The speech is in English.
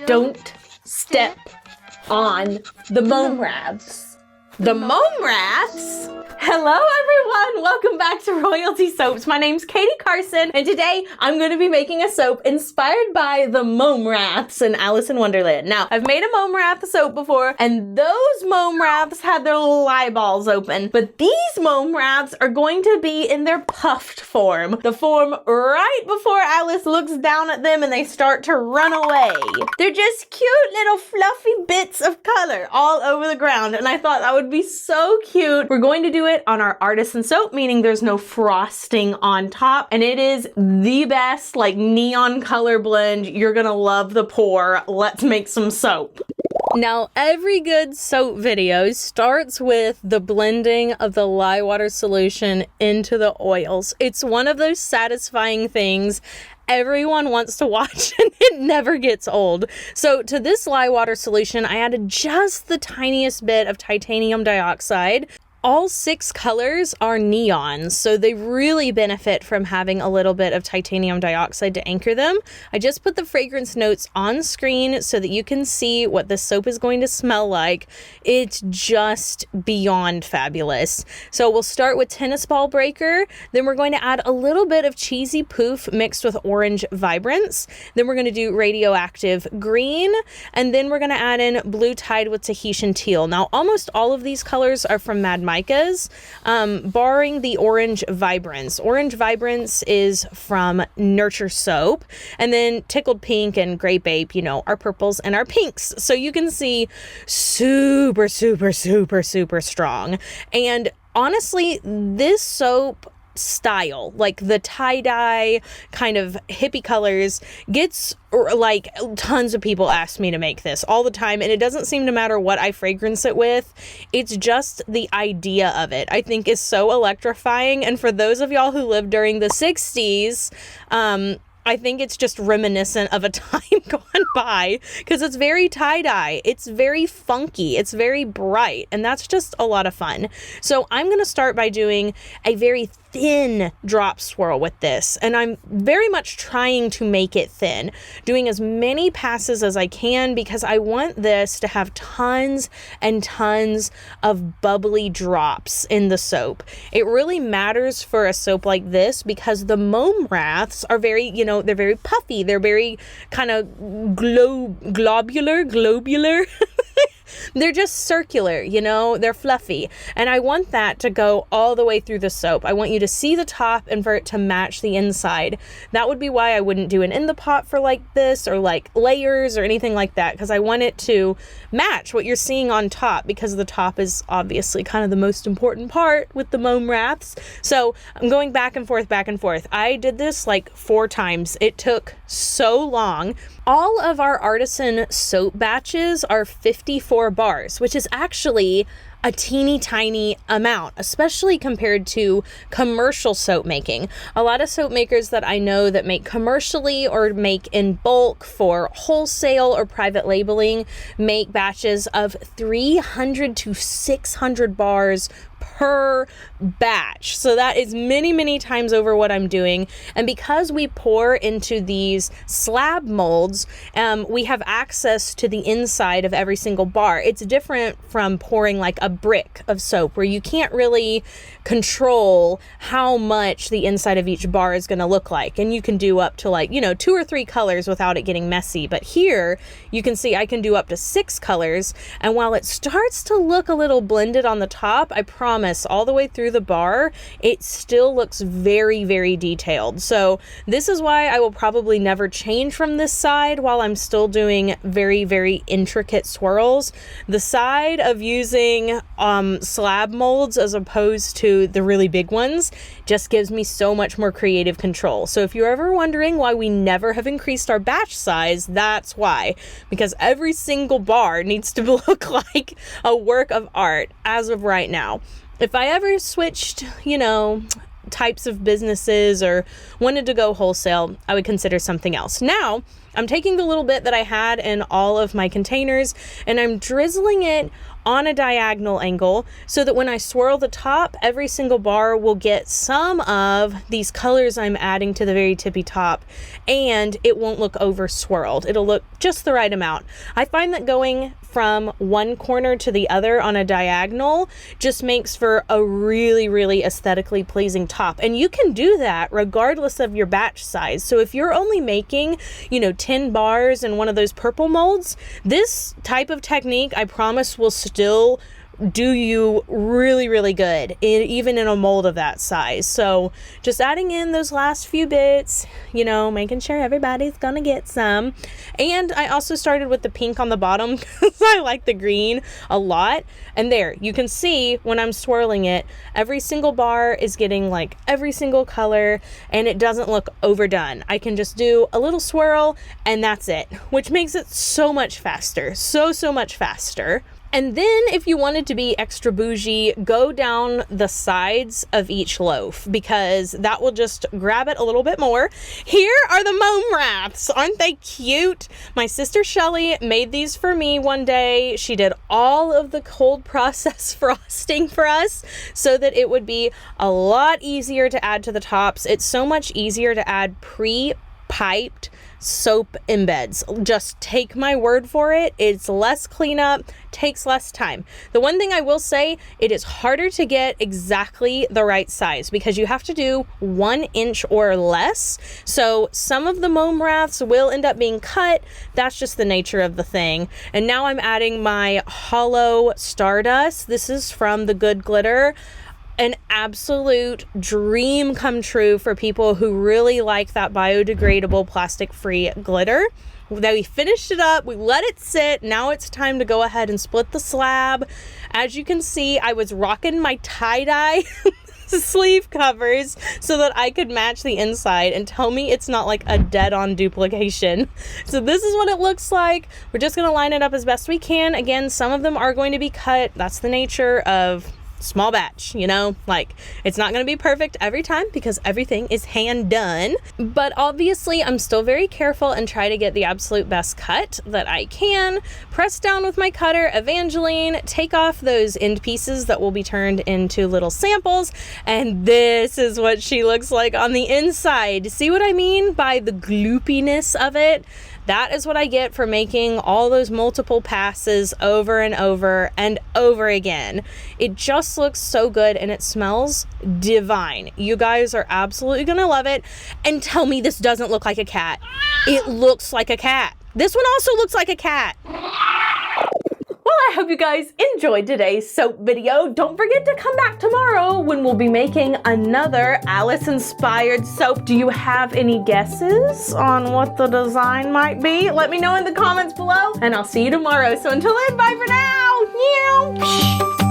Don't step on the Mome Raths. The Mome Raths? Hello everyone, welcome back to Royalty Soaps. My name's Katie Carson, and today I'm going to be making a soap inspired by the Mome Raths in Alice in Wonderland. Now, I've made a Mome Rath soap before, and those Mome Raths had their little eyeballs open, but these Mome Raths are going to be in their puffed form, the form right before Alice looks down at them and they start to run away. They're just cute little fluffy bits of color all over the ground, and I thought that would be so cute. We're going to do it on our artisan soap, meaning there's no frosting on top, and it is the best like neon color blend. You're gonna love the pour. Let's make some soap. Now, every good soap video starts with the blending of the lye water solution into the oils. It's one of those satisfying things everyone wants to watch, and it never gets old. So to this lye water solution, I added just the tiniest bit of titanium dioxide. All 6 colors are neons, so they really benefit from having a little bit of titanium dioxide to anchor them. I just put the fragrance notes on screen so that you can see what the soap is going to smell like. It's just beyond fabulous. So we'll start with tennis ball breaker, then we're going to add a little bit of cheesy poof mixed with orange vibrance, then we're going to do radioactive green, and then we're going to add in blue tide with Tahitian teal. Now, almost all of these colors are from Mad Micas, barring the orange vibrance. Orange vibrance is from Nurture Soap, and then tickled pink and grape ape, you know, our purples and our pinks. So you can see super, super, super, super strong. And honestly, this soap style, like the tie-dye kind of hippie colors, gets like tons of people ask me to make this all the time, and it doesn't seem to matter what I fragrance it with. It's just the idea of it I think is so electrifying. And for those of y'all who lived during the 60s, I think it's just reminiscent of a time gone by, because it's very tie-dye, it's very funky, it's very bright, and that's just a lot of fun. So I'm going to start by doing a very thin drop swirl with this, and I'm very much trying to make it thin, doing as many passes as I can, because I want this to have tons and tons of bubbly drops in the soap. It really matters for a soap like this because the Mome Raths are very, you know, they're very puffy, they're very kind of globular they're just circular, you know, they're fluffy, and I want that to go all the way through the soap. I want you to see the top and for it to match the inside. That would be why I wouldn't do an in the pot for like this or like layers or anything like that, because I want it to match what you're seeing on top, because the top is obviously kind of the most important part with the Mome Raths. So I'm going back and forth, back and forth. I did this like 4 times. It took so long. All of our artisan soap batches are 54 bars, which is actually a teeny tiny amount, especially compared to commercial soap making. A lot of soap makers that I know that make commercially or make in bulk for wholesale or private labeling make batches of 300 to 600 bars per batch. So that is many, many times over what I'm doing. And because we pour into these slab molds, we have access to the inside of every single bar. It's different from pouring like a brick of soap where you can't really control how much the inside of each bar is going to look like. And you can do up to like, you know, 2 or 3 colors without it getting messy. But here you can see I can do up to 6 colors. And while it starts to look a little blended on the top, I promise all the way through the bar, it still looks very, very detailed. So this is why I will probably never change from this side while I'm still doing very, very intricate swirls. The side of using slab molds as opposed to the really big ones just gives me so much more creative control. So if you're ever wondering why we never have increased our batch size, that's why. Because every single bar needs to look like a work of art as of right now. If I ever switched, you know, types of businesses or wanted to go wholesale, I would consider something else. Now, I'm taking the little bit that I had in all of my containers and I'm drizzling it on a diagonal angle so that when I swirl the top, every single bar will get some of these colors I'm adding to the very tippy top, and it won't look over swirled. It'll look just the right amount. I find that going from one corner to the other on a diagonal just makes for a really, really aesthetically pleasing top. And you can do that regardless of your batch size. So if you're only making, 10 bars in one of those purple molds, this type of technique, I promise, will still do you really, really good, even in a mold of that size. So just adding in those last few bits, making sure everybody's gonna get some. And I also started with the pink on the bottom because I like the green a lot. And there, you can see when I'm swirling it, every single bar is getting like every single color and it doesn't look overdone. I can just do a little swirl and that's it, which makes it so much faster, so much faster. And then if you wanted to be extra bougie, go down the sides of each loaf because that will just grab it a little bit more. Here are the Mome Raths. Aren't they cute? My sister Shelly made these for me one day. She did all of the cold process frosting for us so that it would be a lot easier to add to the tops. It's so much easier to add pre-piped soap embeds. Just take my word for it. It's less cleanup, takes less time. The one thing I will say, it is harder to get exactly the right size because you have to do 1 inch or less. So some of the Mome Raths will end up being cut. That's just the nature of the thing. And now I'm adding my hollow Stardust. This is from the Good Glitter. An absolute dream come true for people who really like that biodegradable plastic-free glitter. Then we finished it up, we let it sit. Now it's time to go ahead and split the slab. As you can see, I was rocking my tie-dye sleeve covers so that I could match the inside, and tell me it's not like a dead-on duplication. So this is what it looks like. We're just gonna line it up as best we can. Again, some of them are going to be cut. That's the nature of small batch, it's not going to be perfect every time because everything is hand done, but obviously I'm still very careful and try to get the absolute best cut that I can. Press down with my cutter, Evangeline, take off those end pieces that will be turned into little samples, and this is what she looks like on the inside. See what I mean by the gloopiness of it? That is what I get for making all those multiple passes over and over and over again. It just looks so good and it smells divine. You guys are absolutely gonna love it. And tell me this doesn't look like a cat. It looks like a cat. This one also looks like a cat. Well, I hope you guys enjoyed today's soap video. Don't forget to come back tomorrow when we'll be making another Alice-inspired soap. Do you have any guesses on what the design might be? Let me know in the comments below, and I'll see you tomorrow. So until then, bye for now. Meow.